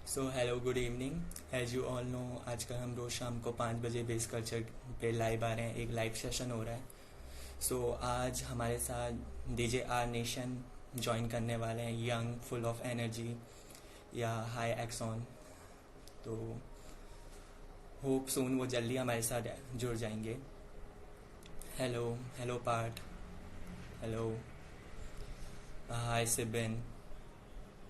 So hello good evening. As you all know, आजकल हम रोज़ शाम को 5 बजे बेस कल्चर पे लाइव आ रहे हैं। एक लाइव सेशन हो रहा है। आज हमारे साथ डीजे आर नेशन ज्वाइन करने वाले हैं, यंग, फुल ऑफ एनर्जी या हाई एक्सॉन। तो होप सून वो जल्दी हमारे साथ जुड़ जाएंगे। हेलो हेलो पार्थ, हेलो, हाय सिबिन।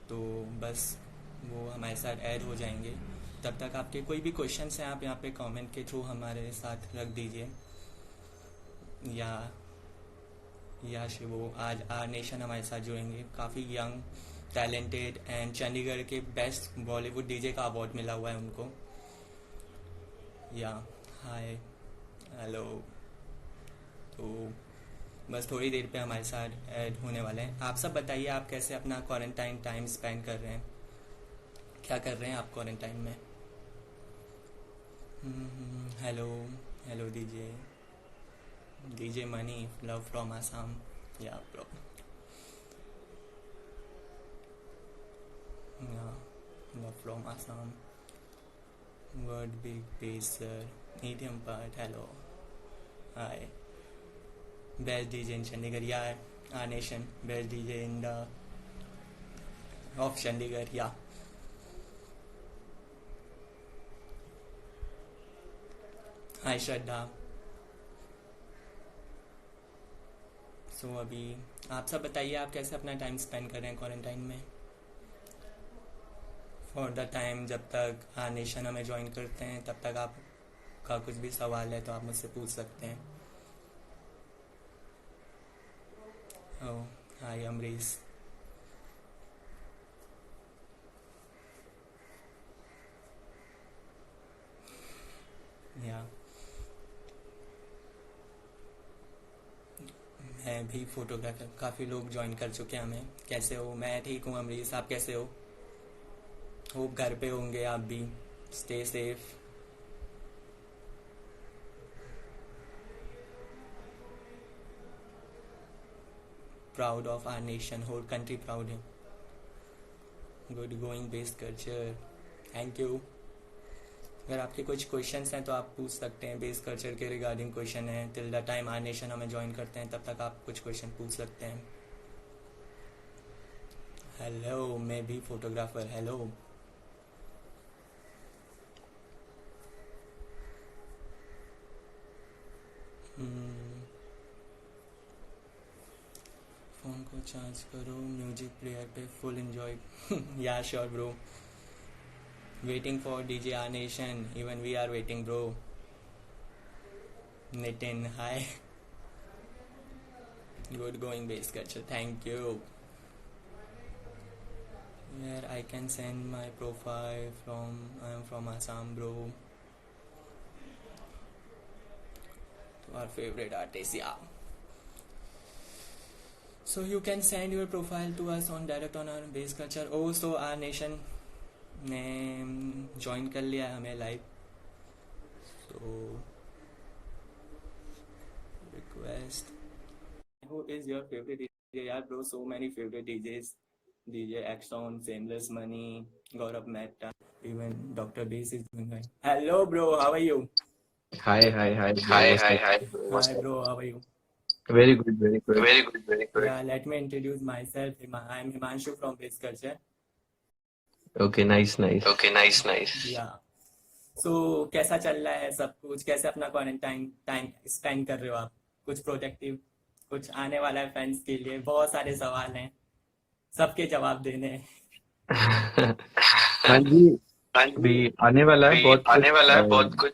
तो बस वो हमारे साथ ऐड हो जाएंगे। तब तक आपके कोई भी क्वेश्चंस हैं आप यहाँ पे कमेंट के थ्रू हमारे साथ रख दीजिए। या शिवो, आज आर नेशन हमारे साथ जुड़ेंगे। काफ़ी यंग, टैलेंटेड एंड चंडीगढ़ के बेस्ट बॉलीवुड डीजे का अवार्ड मिला हुआ है उनको। या हाय, हेलो। तो बस थोड़ी देर पे हमारे साथ ऐड होने वाले हैं। आप सब बताइए, आप कैसे अपना क्वारंटाइन टाइम स्पेंड कर रहे हैं? क्या कर रहे हैं आप क्वारंटाइन में? Hello hello DJ, DJ Mani, love from Assam. Yeah bro, yeah love from Assam. Word big pacer, medium part, hello, hi. Best DJ in Chandigarh, yeah our nation best DJ in the of Chandigarh. Yeah hi श्रद्धा। अभी आप सब बताइए, आप कैसे अपना time spend कर रहे हैं क्वारंटाइन में? फॉर द टाइम जब तक आर नेशन हमें ज्वाइन करते हैं, तब तक आपका कुछ भी सवाल है तो आप मुझसे पूछ सकते हैं। ओह, हाय अमरीश। या मैं भी फोटोग्राफर, काफ़ी लोग ज्वाइन कर चुके हैं हमें। कैसे हो? मैं ठीक हूँ अमरीश, आप कैसे हो? होप घर पे होंगे आप भी। Stay safe. Proud of our nation, whole country proud है। Good going based culture, thank you. अगर आपके कुछ क्वेश्चंस हैं तो आप पूछ सकते हैं। बेस कल्चर के रिगार्डिंग क्वेश्चन है, till the time our nation हमें ज्वाइन करते हैं तब तक आप कुछ क्वेश्चन पूछ सकते हैं। हेलो, मैं भी फोटोग्राफर, हेलो। फ़ोन को चार्ज करो, म्यूजिक प्लेयर पे full enjoy. Yeah sure bro, waiting for DJ R nation, even we are waiting bro. Nitin hi, good going base culture, thank you. Where I can send my profile from, I am from Assam bro. Our favorite artist, yeah. So you can send your profile to us on direct on our base culture. Oh, so our nation ने join कर लिया है हमें live. So request, who is your favorite DJ? Yeah bro, so many favorite DJs. DJ Axon, Shameless Money, Gaurav Mehta, even Dr. Bass is doing right. Hello bro, how are you? Hi, bro. Hi, What's hi, up? hi. Hi bro, how are you? Very good, very good. Very good, very good. Yeah, let me introduce myself. I am Himanshu from Bass Culture. Okay, nice. Okay, nice, nice. Yeah. So कैसा चल रहा है सब कुछ? कैसे अपना quarantine time spend कर रहे हो आप? कुछ प्रोडक्टिव, कुछ आने वाला है फैंस के लिए? बहुत सारे सवाल हैं, सबके जवाब देने हैं। हाँ जी, हाँ अभी जी, आने वाला है अभी बहुत कुछ। आने वाला है बहुत कुछ।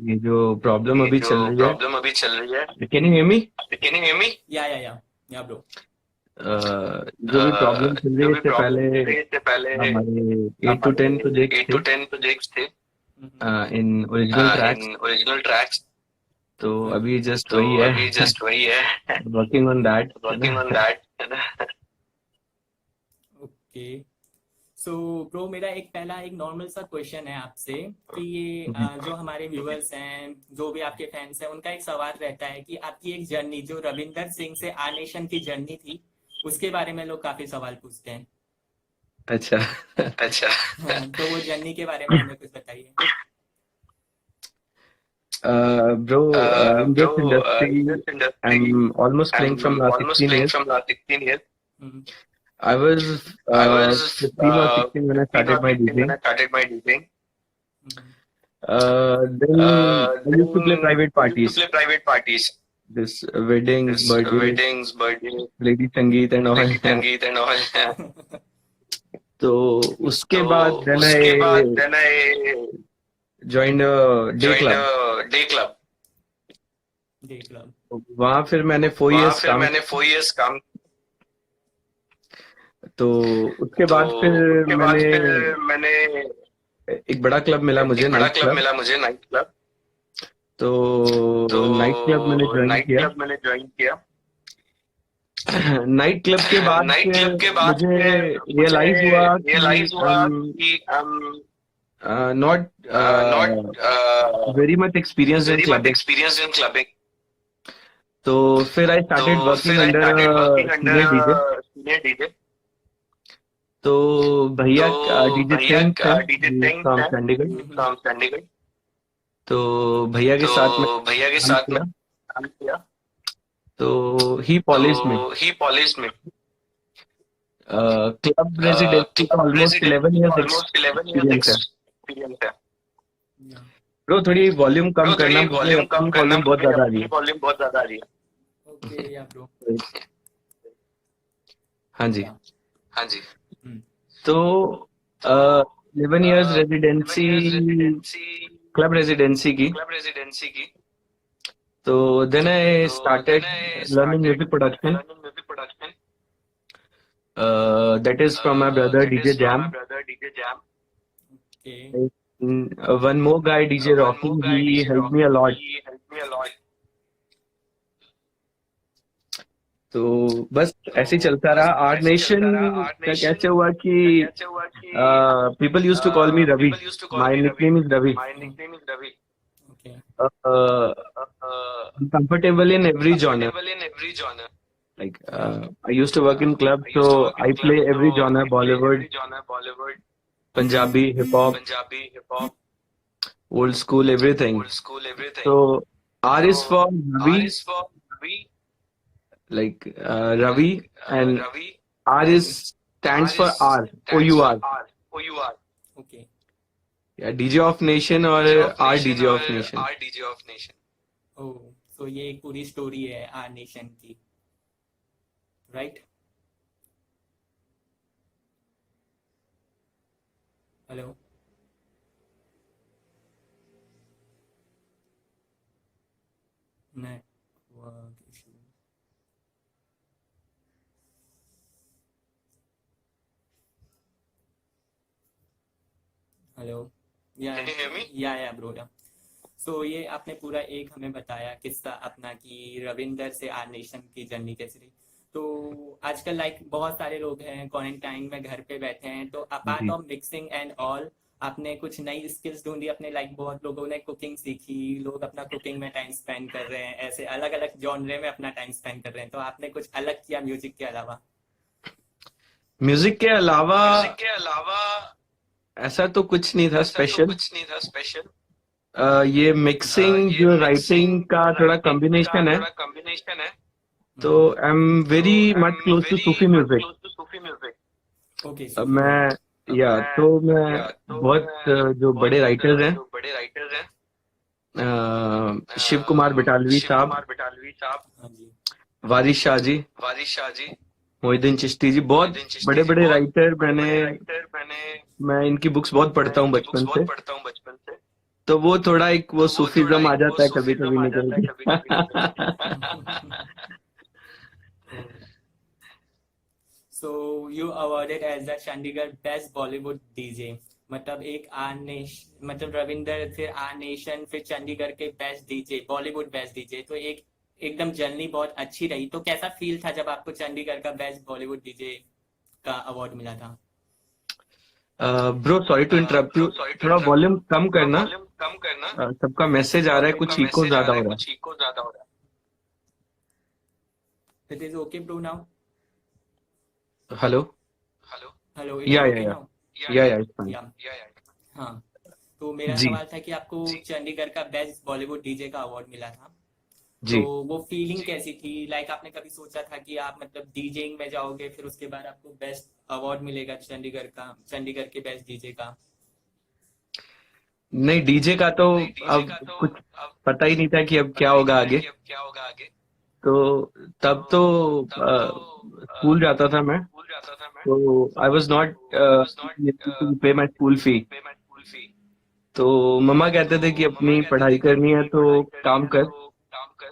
ये जो प्रॉब्लम ये अभी जो चल रही है, प्रॉब्लम अभी चल रही है, can you hear me? Can you hear मी? या ब्रो। जो भी प्रॉब्लम चल रही जो है भी इससे प्रॉब्लम पहले चल रही है, इससे पहले हमारे 8 to 10 हमारे प्रोजेक्ट्स 8 थे to 10 प्रोजेक्ट्स थे in original tracks. In original tracks. तो अभी जस्ट तो वही है, अभी जस्ट वही है, वर्किंग ऑन दैट, है वर्किंग ऑन ना? दैट, है ना? ओके। सो ब्रो, मेरा एक पहला एक नॉर्मल सा क्वेश्चन है आपसे कि ये जो हमारे व्यूअर्स हैं, जो भी आपके फैंस हैं, उनका एक सवाल रहता है कि आपकी एक जर्नी जो रविंदर सिंह से आर नेशन की जर्नी थी, उसके बारे में लोग काफी सवाल पूछते हैं। अच्छा। अच्छा। हाँ, तो वो जर्नी के बारे में हमें कुछ बताइए। Bro, in this Bro, in industry, this industry, I'm almost playing from I'm last almost 16 playing years. from last 16 years. Hmm, I was I was 15 or 16 when I 15 started or my 16 when DJing. I started my DJing. Hmm, Then I used to play Then private I used to parties, play private parties, this weddings, this birthdays, weddings, birthdays, lady संगीत and all. lady sangeet and all. तो उसके तो बाद then उसके बाद I then I joined a day joined club. a day club. Day club. वहाँ फिर मैंने 4 वहाँ years फिर काम मैंने 4 years काम। तो उसके तो बाद फिर उसके बाद मैंने फिर मैंने एक बड़ा क्लब मिला मुझे, एक बड़ा नाइट क्लब क्लब। मिला मुझे, नाइट क्लब। तो नाइट क्लब मैंने तो ज्वाइन नाइट किया। क्लब मैंने ज्वाइन किया। नाइट क्लब के बाद नाइट फिर क्लब के बाद मुझे फिर मुझे रियलाइज हुआ कि रियलाइज आई हुआ एम कि not not very much experience in very much clubbing. Experience in clubbing. तो फिर आई तो स्टार्टेड वर्किंग फिर I under started working senior DJ. Under senior DJ. तो भैया तो डीजे भैया सिंह थे DJ Singh from the Chandigarh. From Chandigarh. तो भैया के तो साथ मैं भैया के काम साथ में किया। काम किया। तो ही पॉलिश में तो ही पॉलिश में क्लब रेजिडेंसी का क्लब ऑलमोस्ट 11 रेजिडेंसी का इयर्स ऑलमोस्ट 11 इयर्स एक्सपीरियंस है। एक्सपीरियंस है। ब्रो थोड़ी वॉल्यूम कम ब्रो करना, थोड़ी मुझे वॉल्यूम कम अपनी करना, वॉल्यूम बहुत मुझे ज्यादा आ रही अपनी वॉल्यूम बहुत ज्यादा आ रही ओके या ब्रो। है। हाँ जी। या। हाँ जी। हम्म, तो तो 11 years 11 residency, years residency, club residency की। क्लब रेजिडेंसी की। तो देन आई तो then started I learning started music production, learning music production. That is from my brother that DJ is from my jam. Brother DJ jam. Okay. One more guy DJ one Rocky, more he guy DJ help me Rocky, a lot. He help me a lot. तो बस ऐसे ही तो चलता बस रहा। Are ऐसे ही चलता रहा। नेशन आर का नेशन कैसे हुआ कि का कैसे हुआ कि people use to call me Ravi. People used to call my me Ravi. Nickname is Ravi. My nickname is Ravi. Okay. Comfortable in every genre. Comfortable in every genre. Like I used to work in club, I so used to work I in play club, so every genre: I play Bollywood, every genre: Bollywood, Punjabi, hip hop, Punjabi, hip hop, old school, everything. old school, everything. So R is So for R Ravi, is for Ravi, like Ravi, and Ravi, R is and stands R for is R, stands for OUR. R, OUR. Okay. Yeah, DJ of Nation or DJ of R Nation DJ or of Nation. R DJ of Nation. ओ, सो ये एक पूरी story है our nation की, right? Hello. Network issue. Hello. या Can you hear me? या bro या। सो ये आपने पूरा एक हमें बताया किस्सा अपना कि रविंदर से आर नेशन की जर्नी कैसी रही। तो आजकल लाइक बहुत सारे लोग हैं क्वारंटाइन में घर पे बैठे हैं, तो अपार्ट जी। ऑफ मिक्सिंग एंड ऑल आपने कुछ नई स्किल्स ढूंढी अपने, लाइक बहुत लोगों ने कुकिंग सीखी, लोग अपना कुकिंग में टाइम स्पेंड कर रहे हैं, ऐसे अलग अलग जॉनरे में अपना टाइम स्पेंड कर रहे हैं, तो आपने कुछ अलग किया म्यूजिक के अलावा? म्यूजिक के अलावा म्यूजिक के अलावा ऐसा तो कुछ नहीं था ऐसा तो स्पेशल। कुछ नहीं था स्पेशल। ये मिक्सिंग ये जो राइटिंग मिक्सिंग का जो थोड़ा राइटिंग का कॉम्बिनेशन है। थोड़ा कॉम्बिनेशन है। तो आई एम तो very I much am close to very Sufi much music. Close to Sufi music. Okay. मैं तो मैं या तो बहुत मैं जो बड़े बहुत राइटर्स हैं, जो बड़े राइटर्स हैं, शिव कुमार बटालवी शिव साहब, कुमार बटालवी साहब, हाँ जी। वारिस शाह जी, वारिस शाह जी, मोहिउद्दीन चिश्ती जी, बहुत मोहिउद्दीन चिश्ती बड़े जी, बड़े बहुत राइटर बड़े बड़े राइटर मैं इनकी बुक्स बहुत मैं पढ़ता हूँ इनकी बुक्स बचपन से। बहुत पढ़ता हूँ बचपन से। तो वो थोड़ा एक वो तो वो थोड़ा सूफीज्म आ एक वो जाता है कभी कभी सूफीज्म आ निकल जाता है कभी कभी निकल के। के। So you awarded as the Chandigarh best Bollywood DJ, मतलब एक मतलब रविंदर, फिर आर नेशन, फिर चंडीगढ़ के best DJ, Bollywood best DJ, तो एक एकदम जर्नी बहुत अच्छी रही। तो कैसा फील था जब आपको चंडीगढ़ का बेस्ट बॉलीवुड डीजे का अवार्ड मिला था? Bro sorry to interrupt you, bro sorry to थोड़ा इंटरप्ट यू, वॉल्यूम कम थोड़ा करना। वॉल्यूम कम करना। सबका मैसेज आ रहा है, कुछ सबका इको मैसेज आ ज्यादा रहा हो है, रहा है। कुछ इको ज्यादा हो रहा है। It is okay bro now? Hello. Hello. Hello, it is या या ओके या नाउ? या इट्स फाइन। या या या हाँ, तो मेरा जी सवाल था कि आपको चंडीगढ़ का बेस्ट बॉलीवुड डीजे का अवार्ड मिला था, तो जी। वो फीलिंग कैसी थी? लाइक आपने कभी सोचा था कि आप मतलब डीजेइंग में जाओगे, फिर उसके बाद आपको बेस्ट अवार्ड मिलेगा चंडीगढ़ का, चंडीगढ़ के बेस्ट डीजे का? नहीं, डीजे का तो नहीं, डीजे अब का तो कुछ अब पता ही नहीं था कि अब क्या पता ही होगा नहीं था आगे। कि अब क्या होगा आगे। तो तब तो तब तो स्कूल जाता था मैं, स्कूल जाता था मैं, तो आई वाज नॉट तो आई वाज नॉट टू पे माई स्कूल फी। पे माई स्कूल फी। तो मम्मा कहते थे कि तो मम्मा अपनी कहते पढ़ाई थे कि करनी है अपनी तो पढ़ाई करनी काम है कर। तो काम कर।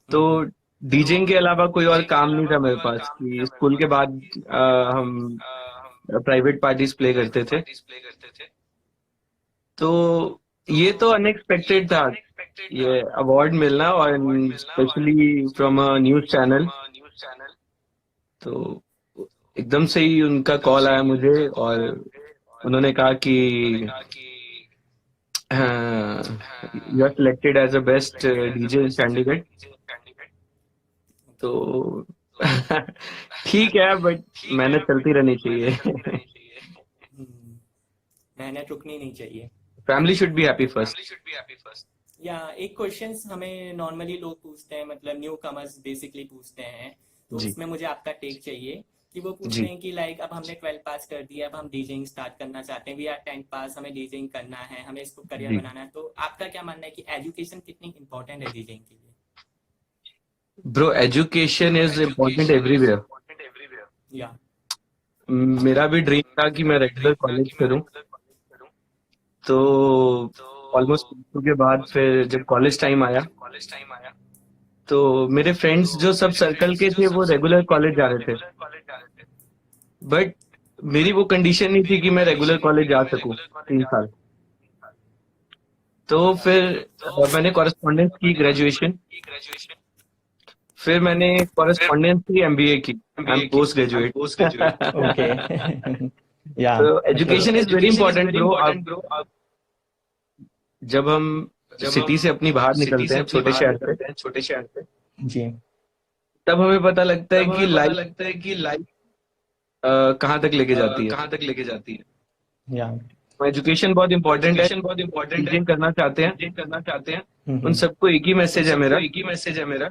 तो हम्म। तो डीजेइंग के अलावा कोई और डीजे के काम नहीं अलावा था कोई मेरे और पास काम नहीं कि था मेरे स्कूल के पास बाद कि स्कूल के बाद हम हम प्राइवेट पार्टीज प्ले करते प्राइवेट थे। पार्टीज प्ले करते थे। तो तो ये तो ये अनएक्सपेक्टेड तो था, अनएक्सपेक्टेड था, ये अवार्ड मिलना, ये और अवार्ड मिलना, और specially from a specially news channel. From a news channel. तो एकदम से ही उनका एकदम कॉल से आया ही मुझे, उनका कॉल और आया मुझे, और उन्होंने कहा कि उन्होंने कहा कि you are selected as a best selected as a DJ in best Chandigarh. DJ in Chandigarh. Okay. तो तो ठीक है, बट ठीक है, मेहनत बट चलती रहनी मेहनत चलती चाहिए। रहनी चाहिए। हम्म, मेहनत रुकनी नहीं चाहिए। Family should be happy first. Family should be happy first. या एक क्वेश्चंस हमें नॉर्मली लोग पूछते हैं, मतलब न्यू कमर्स बेसिकली पूछते हैं, तो जी उसमें मुझे आपका टेक चाहिए कि वो पूछते जी। हैं कि लाइक अब हमने 12th पास कर दिया, अब हम डीजेइंग स्टार्ट करना चाहते हैं, वी आर 10th पास, हमें डीजेइंग करना है, हमें इसको करियर जी बनाना है, तो आपका क्या मानना है कि एजुकेशन कितनी इंपॉर्टेंट है डीजेइंग के लिए? Bro, education bro, is important education is everywhere. Important everywhere. या मेरा भी ड्रीम था कि मैं मेरा भी रेगुलर ड्रीम था कॉलेज कि मैं करूं। रेगुलर कॉलेज करूं। तो तो ऑलमोस्ट के बाद ऑलमोस्ट फिर जब के बाद कॉलेज टाइम फिर आया, जब कॉलेज टाइम आया, तो मेरे तो फ्रेंड्स जो सब मेरे सर्कल फ्रेंड्स के जो थे सब वो रेगुलर सर्कल के कॉलेज थे जा वो रहे थे। रेगुलर कॉलेज जा रहे थे। बट मेरी बट वो कंडीशन नहीं थी मेरी कि वो मैं रेगुलर कंडीशन नहीं कॉलेज थी कि जा मैं सकूं रेगुलर कॉलेज 3 साल। जा सकूं। तो फिर तो मैंने फिर कॉरेस्पॉन्डेंस की मैंने ग्रेजुएशन। कॉरेस्पॉन्डेंस की ग्रेजुएशन। फिर मैंने फिर कॉरेस्पॉन्डेंस की एमबीए की। आई एम एमबीए की। Post I am graduate. Post graduate. Okay. या तो मतलब education is very education is important very bro. Important अब ब्रो। अब जब हम जब सिटी हम से अपनी बाहर सिटी निकलते से हैं अपनी छोटे बाहर शहर से, निकलते हैं छोटे शहर से, जी। तब हमें पता लगता है तब कि हमें पता लाइफ लगता है कि लाइफ कहाँ तक लेके जाती है। कहाँ तक लेके जाती है। या तो एजुकेशन बहुत इंपॉर्टेंट है। एजुकेशन बहुत इंपॉर्टेंट है। टीचिंग करना चाहते हैं टीचिंग करना चाहते हैं, उन सबको एक ही उन मैसेज है सबको मेरा, एक ही मैसेज है मेरा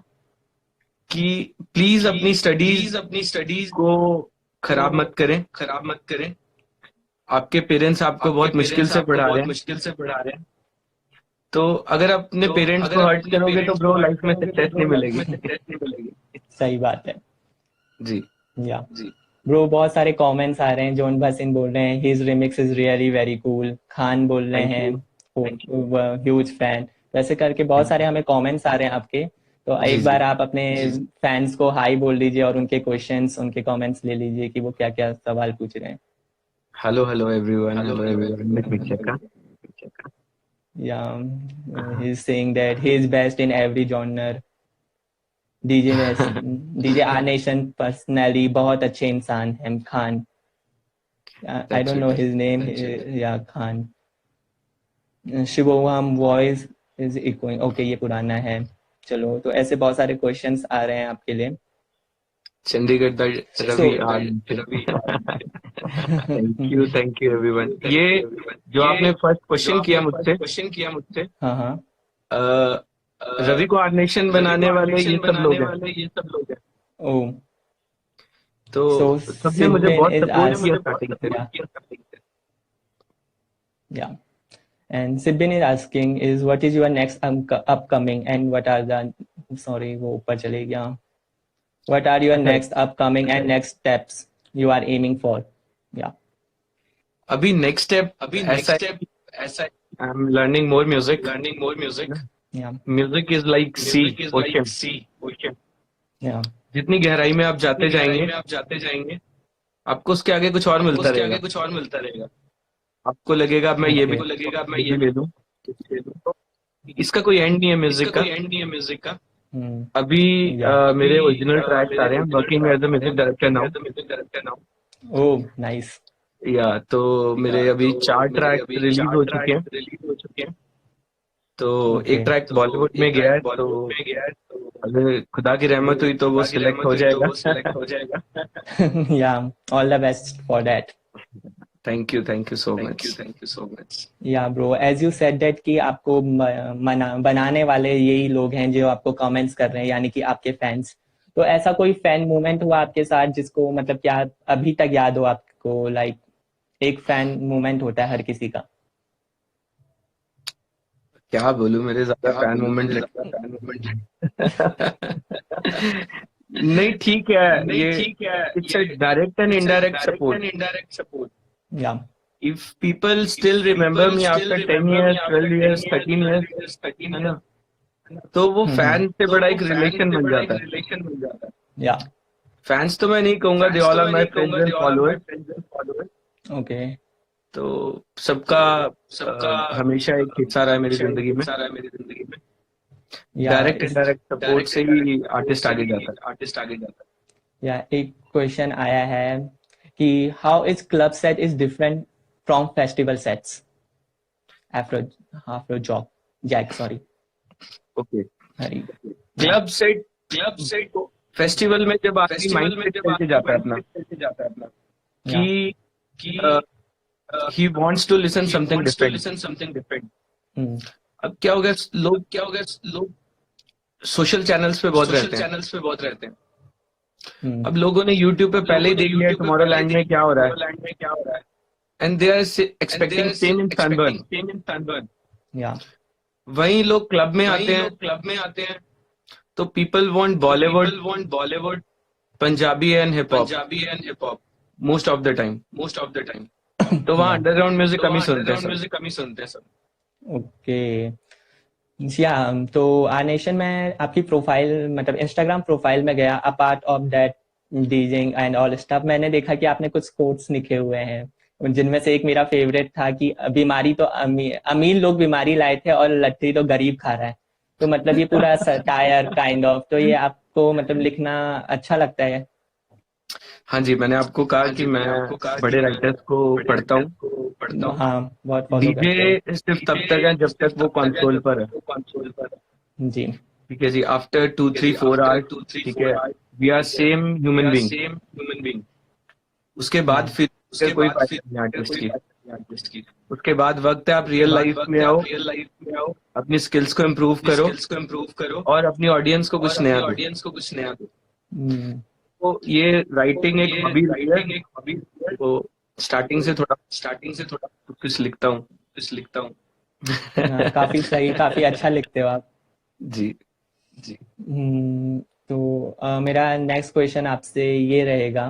कि प्लीज कि अपनी स्टडीज प्लीज अपनी स्टडीज को को खराब मत करें। खराब मत करें। आपके पेरेंट्स आपको आपके बहुत मुश्किल पेरेंट्स से आपको पढ़ा रहे बहुत हैं। मुश्किल से पढ़ा रहे हैं। तो अगर आप अपने तो पेरेंट्स अगर को आप हर्ट अपने करोगे तो पेरेंट्स को ब्रो हर्ट लाइफ में करोगे तो सक्सेस ब्रो नहीं लाइफ में मिलेगी। सक्सेस नहीं मिलेगी। सही बात है। जी या जी ब्रो, बहुत सारे कमेंट्स आ रहे हैं। जॉन भसीन बोल रहे हैं his remix is really very cool, Khan बोल रहे थैंक यू। हैं ह्यूज फैन, वैसे करके बहुत थैंक सारे हमें कमेंट्स आ रहे हैं आपके। तो जी एक जी। बार आप अपने फैंस को हाई बोल दीजिए और उनके क्वेश्चंस, उनके कमेंट्स ले लीजिए कि वो क्या क्या सवाल पूछ रहे हैं। Hello hello everyone, hello hello hello everyone, let me everyone, check. Yeah he is saying that he is best in every genre. DJ DJ R nation personally बहुत अच्छे इंसान हैं Khan. I that's don't know sweet. His name. Yeah Khan. Shivoham voice is equalling, okay ये पुराना है। चलो, तो ऐसे बहुत सारे क्वेश्चंस आ रहे हैं आपके लिए। Chandigarh the so Ravi R Ravi thank you everyone. Thank ये यू एवरीवन। जो ये आपने फर्स्ट जो क्वेश्चन किया आपने फर्स्ट मुझसे, क्वेश्चन किया मुझसे, हाँ हाँ। रवि को आर्नेशन रवि को बनाने वाले ये आर्नेशन सब बनाने लोग हैं। वाले ये सब लोग हैं। ओ, तो सो सबने मुझे सिबिन बहुत इज सपोर्ट आस्क, किया मुझे बहुत स्टार्टिंग से। या सपोर्ट किया starting से। Yeah and Sibin is asking is what is your next upcoming and what are the, sorry वो ऊपर चले गया, व्हाट आर योर अच्छा, next upcoming and next steps you are aiming for? Yeah अभी नेक्स्ट स्टेप अभी ऐसा next है, step ऐसा है, I am learning more music. Learning more music. Yeah music is like sea music is like ocean. Sea ocean. Yeah जितनी गहराई में आप जितनी जाते गहराई जाएंगे, में आप जाते जाएंगे, आपको उसके आगे कुछ और आपको मिलता उसके आगे रहेगा। कुछ और मिलता रहेगा। आपको लगेगा अब मैं ये भी ओके। आपको ले लूं, लगेगा मैं ये ये भी ले लूं। ले लूं। इसका कोई एंड नहीं है इसका म्यूजिक का। कोई एंड नहीं है म्यूजिक का। अभी या अभी मेरे ओरिजिनल ट्रैक्स आ मेरे रहे हैं, original working as tracks a आ रहे म्यूजिक हैं, director working now. As a music director now. Oh nice. Yeah तो या मेरे अभी तो 4 मेरे ट्रैक अभी रिलीज 4 हो चुके ट्रैक हैं। रिलीज हो चुके हैं। तो ओके। एक ट्रैक तो बॉलीवुड में एक गया ट्रैक है, तो बॉलीवुड में गया है, तो अगर खुदा की रहमत अगर हुई तो वो खुदा की सिलेक्ट रहमत हो हुई तो जाएगा। वो सिलेक्ट हो जाएगा। Yeah all the best for that. Thank you so Thank you. Much. Thank you so much. Yeah bro, as you said that कि आपको बनाने वाले यही लोग हैं जो आपको कमेंट्स कर रहे हैं, यानी कि आपके फैंस। तो ऐसा कोई फैन मोमेंट हुआ आपके साथ जिसको मतलब क्या अभी तक याद हो आपको? लाइक एक फैन मोमेंट होता है हर किसी का। क्या बोलूं, मेरे ज्यादा क्या फैन बोलूं, मोमेंट मेरे लगता ज्यादा fan moment है। नहीं ठीक है, नहीं ये ठीक है, इट्स अ ये direct and it's a indirect direct support. and indirect support. या if people If still remember people me still after 10 remember me years after 12 10 years years, 13 12 years, years, 13 है years, ना, तो वो फैन से तो बड़ा वो एक फैन रिलेशन से बन बड़ा एक जाता है। रिलेशन बन जाता है। या फैंस तो मैं नहीं कहूंगा, दे फैंस ऑल तो आर मैं माय नहीं फ्रेंड्स कहूंगा, and they all are my followers. Friends and followers. Okay. तो सबका तो सबका हमेशा एक हिस्सा रहा है मेरी हमेशा एक जिंदगी में। हिस्सा रहा है मेरी जिंदगी में। या डायरेक्ट इस इनडायरेक्ट सपोर्ट डायरेक्ट से इनडायरेक्ट ही सपोर्ट आर्टिस्ट से आगे ही जाता है। आर्टिस्ट आगे जाता या एक क्वेश्चन आया है कि how is club set is different from festival sets after after job jack sorry okay, Hari. Yeah club set है। क्लब सेट फेस्टिवल में जब आपकी फेस्टिवल माइंड में सेट जब करके आपकी जाता है माइंड अपना सेट करके जाता है अपना या कि कि he wants to listen he something wants to different. listen something different. अब क्या हो गया, अब लोग क्या हो गया, लोग सोशल चैनल्स पे बहुत सोशल रहते हैं। चैनल्स पे बहुत रहते हैं। अब लोगों ने यूट्यूब पे पहले ही लोगों ने देख लिया यूट्यूब पे टुमारो पहले लैंड देख में क्या लिया हो रहा है, टुमारोलैंड में क्या हो रहा है, and they are and they expecting are same in expecting Sunburn. Same in Sunburn. Yeah वहीं लोग क्लब में आते वहीं हैं लोग क्लब में आते हैं तो पीपल वांट तो Bollywood, people want Bollywood, Punjabi and hip hop Punjabi and hip hop most of the time. Most of the time. तो वहाँ या अंडरग्राउंड म्यूजिक तो कम ही वहाँ सुनते हैं अंडरग्राउंड सब। म्यूजिक कम ही सुनते हैं सब। ओके। या तो आनेशन में आपकी प्रोफाइल मतलब इंस्टाग्राम प्रोफाइल में गया, apart of that डीजिंग and all stuff, मैंने देखा कि आपने कुछ कोट्स लिखे हुए हैं, जिनमें से एक मेरा फेवरेट था कि बीमारी तो अमीर लोग बीमारी लाए थे और लट्ठी तो गरीब खा रहा है। तो मतलब ये पूरा सटायर काइंड ऑफ, तो ये आपको मतलब लिखना अच्छा लगता है? हाँ जी, मैंने आपको कहा हाँ कि जी, मैं मैंने आपको कहा कि बड़े मैं राइटर्स को बड़े पढ़ता राइटर्स हूँ। को पढ़ता हूँ। हाँ, बहुत फॉलो करते हो। डीजे सिर्फ तब तक है जब सिर्फ तक वो तब तक है कंसोल जब पर तक है। वो कंसोल पर है। जी। ठीक है जी, आफ्टर 2 3 4 आफ्टर आवर्स, 2 3 ठीक 4 है, आवर्स, वी आर ठीक है, same we human are being. Same human being. उसके बाद हम्म। फिर उसके कोई बाद फायदा फिर नहीं आर्टिस्ट कोई की। बात नहीं आर्टिस्ट की। उसके बाद वक्त है आप उसके रियल बाद लाइफ वक्त में है आओ, आप रियल लाइफ में आओ, अपनी स्किल्स को इम्प्रूव अपनी करो स्किल्स को इम्प्रूव करो और अपनी ऑडियंस को और कुछ अपनी नया दो। ऑडियंस को कुछ नया दो। हम्म, तो ये तो राइटिंग एक ये हॉबी रही है, राइटिंग एक हॉबी है, तो स्टार्टिंग से तो थोड़ा स्टार्टिंग से थोड़ा कुछ लिखता हूँ। कुछ लिखता हूँ। हाँ, काफी सही, काफी अच्छा लिखते हो आप। जी। जी। तो मेरा नेक्स्ट क्वेश्चन आपसे ये रहेगा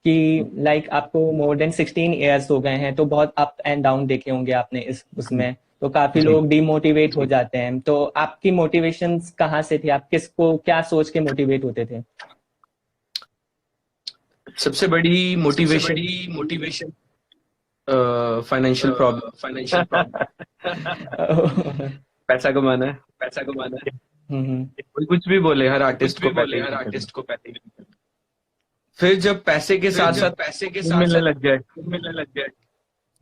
कि लाइक आपको मोर देन 16 ईयर्स हो गए हैं, तो बहुत अप एंड डाउन देखे होंगे आपने इस उसमें, तो काफी जी, लोग डिमोटिवेट हो जाते हैं। तो आपकी मोटिवेशन कहाँ से थी? आप किसको क्या सोच के मोटिवेट होते थे? सबसे बड़ी सबसे मोटिवेशन बड़ी मोटिवेशन फाइनेंशियल फाइनेंशियल प्रॉब्लम। हम्म, पैसा कमाना है। पैसा कमाना है। कोई कुछ भी बोले, हर कुछ आर्टिस्ट भी को पैसे बोले, ही हर चाहिए। आर्टिस्ट को पैसे ही चाहिए। फिर जब पैसे के फिर साथ जब साथ पैसे के सुकून साथ मिलने साथ लग जाए, मिलने लग जाए,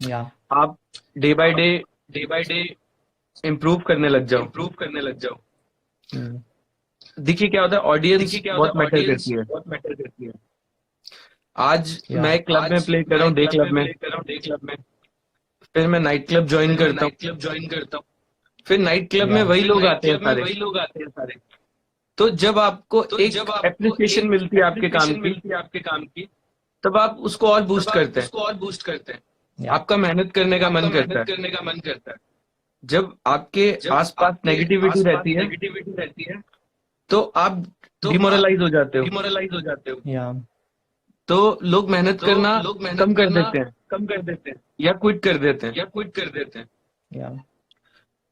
या आप डे बाय आप day day by day improve करने लग जाओ। इम्प्रूव करने लग जाओ। देखिए क्या होता है, ऑडियंस देखिए क्या होता बहुत है, मैटर ऑडियंस करती है। बहुत मैटर करती है। आज या मैं क्लब में आज प्ले कर रहा मैं हूँ, डे क्लब क्लब में में, प्ले कर रहा हूँ, डे क्लब में, फिर मैं नाइट क्लब ज्वाइन फिर मैं करता हूँ, नाइट क्लब ज्वाइन करता हूँ, फिर नाइट क्लब में या वही फिर लोग नाइट आते हैं क्लब में सारे। वही लोग आते हैं सारे। तो जब आपको तो एक जब आपको एप्रिसिएशन एक मिलती है आपके काम एप्रिसिएशन की, मिलती है आपके काम की, तब आप उसको और तब बूस्ट आप करते हैं, उसको और बूस्ट करते हैं, या आपका मेहनत करने का आपका मन करता मेहनत है। करने का मन करता है। जब आपके जब आसपास आपके नेगेटिविटी आसपास रहती है नेगेटिविटी रहती है, तो आप तो आप डिमोरलाइज हो जाते हो, डिमोरलाइज हो जाते हो, या तो लोग मेहनत तो करना लोग मेहनत कम कर करना देते हैं कम कर देते हैं या क्विट कर देते हैं। या क्विट कर देते हैं। या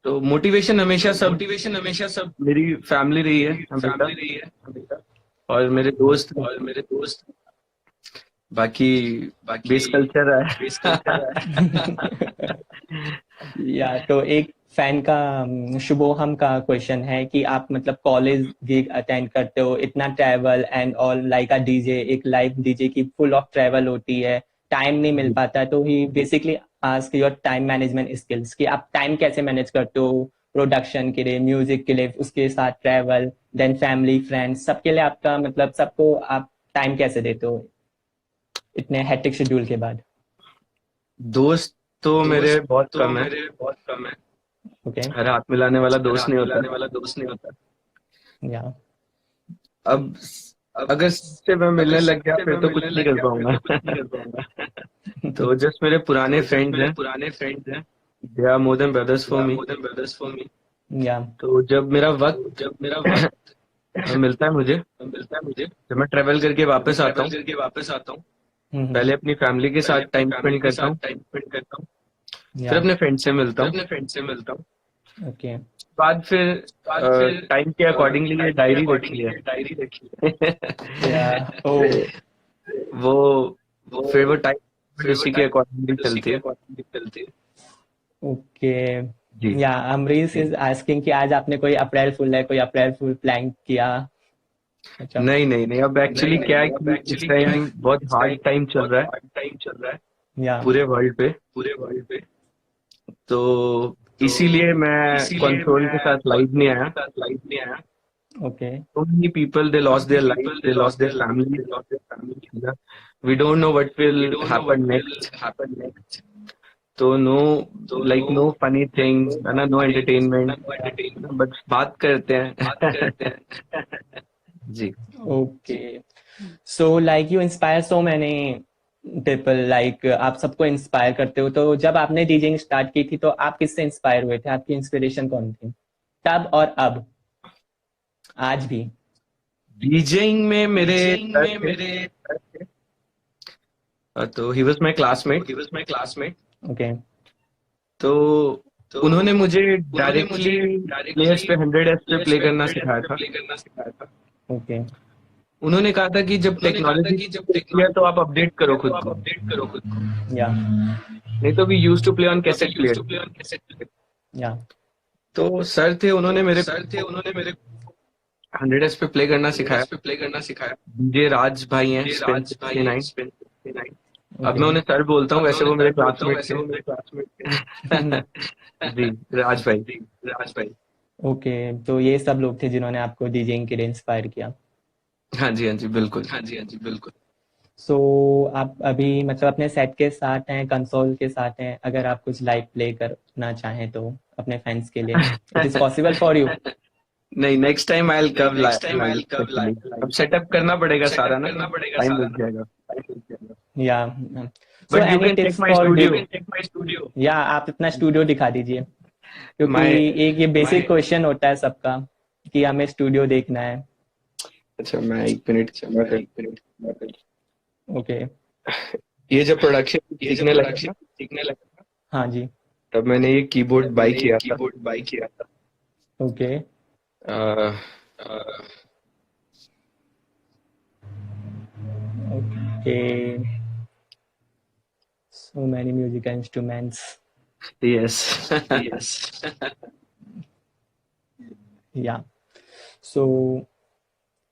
तो मोटिवेशन हमेशा तो सब मोटिवेशन हमेशा सब मेरी फैमिली रही है मेरी हमेशा, फैमिली रही है हमेशा, और मेरे दोस्त, और मेरे दोस्त, बाकी बाकी बेस कल्चर बेस है। कल्चर है। या तो एक फैन का शुभोहम का क्वेश्चन है कि आप मतलब कॉलेज गिग अटेंड करते हो, इतना travel and all, like a DJ, एक लाइव डीजे की फुल ऑफ ट्रैवल होती है, टाइम नहीं मिल पाता, तो he basically ask your time management skills कि आप टाइम कैसे मैनेज करते हो प्रोडक्शन के लिए, म्यूजिक के लिए, उसके साथ ट्रैवल, देन फैमिली फ्रेंड्स, सबके लिए आपका मतलब सबको आप टाइम कैसे देते हो इतने हेक्टिक शेड्यूल के बाद? दोस्त तो मेरे बहुत तो कम है। मेरे बहुत कम है। ओके हर हाथ मिलाने वाला दोस्त हाथ नहीं होता। मिलाने वाला दोस्त नहीं होता। या अब अब अगर से मैं अगर मिलने लग गया से फिर मैं तो मिलने कुछ नहीं लग कर गया फिर पाऊंगा। तो कुछ नहीं कर पाऊंगा। तो जस्ट मेरे पुराने तो जस्ट फ्रेंड्स मेरे हैं, पुराने फ्रेंड्स हैं, they are more than brothers they for are me. More than brothers for me. Yeah तो जब मेरा तो वक्त जब मेरा वक्त मिलता है मुझे, मिलता है मुझे, जब मैं ट्रेवल करके जब मैं वापस आता ट्रेवल हूँ, करके वापस आता हूँ, पहले अपनी फैमिली के पहले साथ अपनी टाइम फैमिली स्पेंड के करता साथ हूँ, टाइम स्पेंड करता हूँ, फिर या अपने फ्रेंड से मिलता फिर हूँ। अपने फ्रेंड से मिलता हूँ। ओके बाद फिर बाद फिर टाइम के अकॉर्डिंगली ये टाइम के डायरी रखी अकॉर्डिंगली है। ये डायरी रखी है। या ओ वो वो फिर वो टाइम फिर वो उसी के अकॉर्डिंगली टाइम उसी चलती के है। अकॉर्डिंगली चलती है। ओके जी या अमरीश जी। इज आस्किंग कि आज आपने कोई अप्रैल फूल है, कोई अप्रैल फूल प्लान किया? अच्छा। नहीं नहीं नहीं, अब नहीं एक्चुअली क्या है नहीं, अब कि इस एक्चुअली क्या है टाइम कि बहुत इस हार्ड टाइम टाइम चल बहुत रहा है हार्ड टाइम चल रहा है या पूरे वर्ल्ड पे। पूरे वर्ल्ड पे। तो तो इसीलिए मैं इसीलिए कंसोल के मैं साथ लाइव नहीं कंट्रोल के आया। साथ लाइव नहीं आया। Okay So many people they So lost many their life, people they they lost lost their their life, family. they lost their family. We don't know what We will don't know what happen will next. happen next. तो no, So like no funny like things, no है ना, funny no things, entertainment, no entertainment. बस बात करते बात हैं। करते हैं। जी okay so like you inspire so many people, like आप सबको इंस्पायर करते हो। तो जब आपने डीजिंग स्टार्ट की थी तो आप किससे इंस्पायर हुए थे? आपकी इंस्पिरेशन कौन थी तब और अब, आज भी? डीजेइंग में मेरे डीजेइंग सर में थे, मेरे तो ही वाज माय तो classmate. he was my classmate. Okay तो तो उन्होंने मुझे उन्होंने डायरेक्टली मुझे प्लेयर्स पे डायरेक्टली 100 एस पे प्लेयर्स प्ले पे करना 100 सिखाया पे था। प्ले करना सिखाया था। ओके उन्होंने कहा था कि जब उन्होंने कहा था टेक्नोलॉजी कि जब है तो आप टेक्नोलॉजी अपडेट करो है तो खुद आप को, अपडेट करो खुद को। या नहीं तो we used to play on तो we cassette used player. to play on cassette player. या तो सर थे, तो उन्होंने मेरे सर थे, उन्होंने मेरे 100 एस पे प्ले करना 100 सिखाया। पे प्ले करना सिखाया। डीजे राज भाई हैं, ये स्पिन राज भाई है 69। स्पिन 69। अब मैं ओके उन्हें सर बोलता हूँ, अब मैं वैसे उन्हें वो मेरे सर बोलता हूँ, क्लासमेट वैसे थे। वो मेरे क्लासमेट थे। जी राज भाई। जी, राज भाई। ओके तो ये सब लोग थे जिन्होंने आपको डीजेइंग के लिए इंस्पायर किया। हाँ जी बिल्कुल। हाँ जी बिल्कुल। सो आप अभी मतलब अपने सेट के साथ हैं, कंसोल के साथ हैं, अगर आप कुछ लाइव प्ले करना चाहें तो अपने फैंस के लिए, it is possible for you? नहीं, नेक्स्ट टाइम आई विल नहीं, कब next time I live will कब एक्चुअली। अब लाइव। सेटअप करना पड़ेगा सारा सेटअप ना, करना तो पड़ेगा टाइम सारा लग ना, जाएगा। टाइम लग जाएगा। Yeah so but you any can check tips my for but you studio. Can check my studio. Yeah आप अपना स्टूडियो दिखा दीजिए, क्योंकि माई एक ये बेसिक माय क्वेश्चन होता है सबका कि हमें स्टूडियो देखना है। अच्छा, मैं 1 मिनट अच्छा, मैं मैं कर, 1 मिनट ओके ये जब प्रोडक्शन ये जब सीखने लगा प्रोडक्शन था, सीखने लगा हाँ जी तब मैंने ये कीबोर्ड तब बाय मैंने ये किया था। कीबोर्ड बाय किया था। Okay uh, uh, okay so many musical instruments. Yes. yes. Yeah सो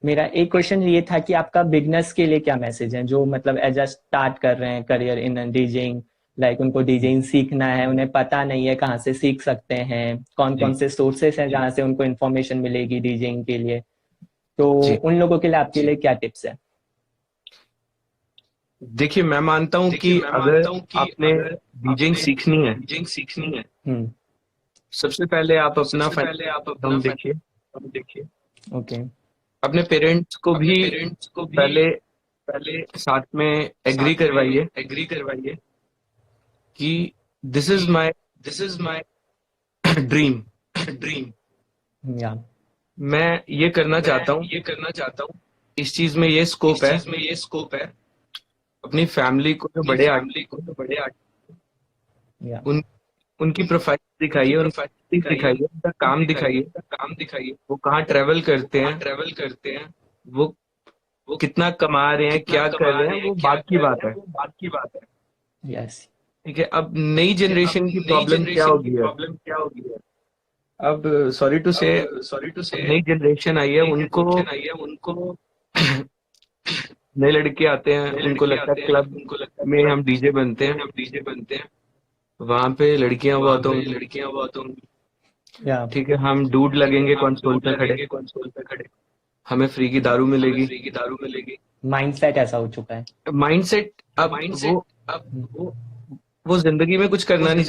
मेरा एक क्वेश्चन ये था कि आपका बिगनर्स के लिए क्या मैसेज है, जो मतलब एज अ स्टार्ट कर रहे हैं करियर इन डीजेइंग, लाइक उनको डीजेइंग सीखना है, उन्हें पता नहीं है कहाँ से सीख सकते हैं, कौन जी कौन से सोर्सेस हैं जहाँ से उनको इन्फॉर्मेशन मिलेगी डीजेइंग के लिए, तो जी उन लोगों के लिए आपके लिए क्या टिप्स है? देखिए, मैं मानता हूँ देखिए, कि मैं अगर मानता हूँ कि आपने अगर डीजेइंग आपने सीखनी है, डीजिंग सीखनी है, हम्म सबसे पहले आप अपना सबसे पहले आप अपना फाइनेंस देखिए। फाइनेंस देखिए। ओके अपने पेरेंट्स को अपने भी पेरेंट्स को भी पहले पहले साथ में एग्री साथ में करवाइए एग्री करवाइए कि दिस इज कि my this is my dream, dream. या मैं ये करना चाहता मैं हूँ, ये करना चाहता हूँ, इस चीज में ये इस स्कोप है। चीज में ये स्कोप है। अपनी फैमिली को, जो अपनी बड़े फैमिली को, जो बड़े या उन उनकी प्रोफाइल उनकी दिखाइए, प्रोफाइल उनकी दिखाइए, दिखाइए, उनका काम दिखाइए, काम दिखाइए, वो कहाँ ट्रेवल करते कहाँ हैं, ट्रेवल करते हैं, वो वो कितना कमा रहे हैं, कितना क्या कर कमा रहे रहे हैं, हैं, वो क्या बात की कर बात रहे है। हैं, वो बात की बात है। यस ठीक है, अब नई ठीक है, अब जनरेशन की नई प्रॉब्लम क्या जनरेशन की होगी है, प्रॉब्लम क्या होगी है। अब सॉरी टू से, अब सॉरी टू से, नई जनरेशन आई है, नई उनको जनरेशन आई है, उनको नए लड़के आते हैं, नए उनको लड़के लगता है आते हैं, क्लब उनको लगता है में क्लब हम डीजे बनते में हैं, हम डीजे बनते हैं, वहां पे लड़कियां वहां बहुत पे होंगी। लड़कियां बहुत होंगी। या ठीक है, हम डूड ठीक है, लगेंगे हम कंसोल दूध पे खड़े, लगेंगे कंसोल पे खड़े, हमें फ्री की दारू हमें मिलेगी। फ्री की दारू मिलेगी। माइंडसेट ऐसा हो चुका है। माइंडसेट अब माइंडसेट अब हम्म, वो वो जिंदगी में कुछ करना नहीं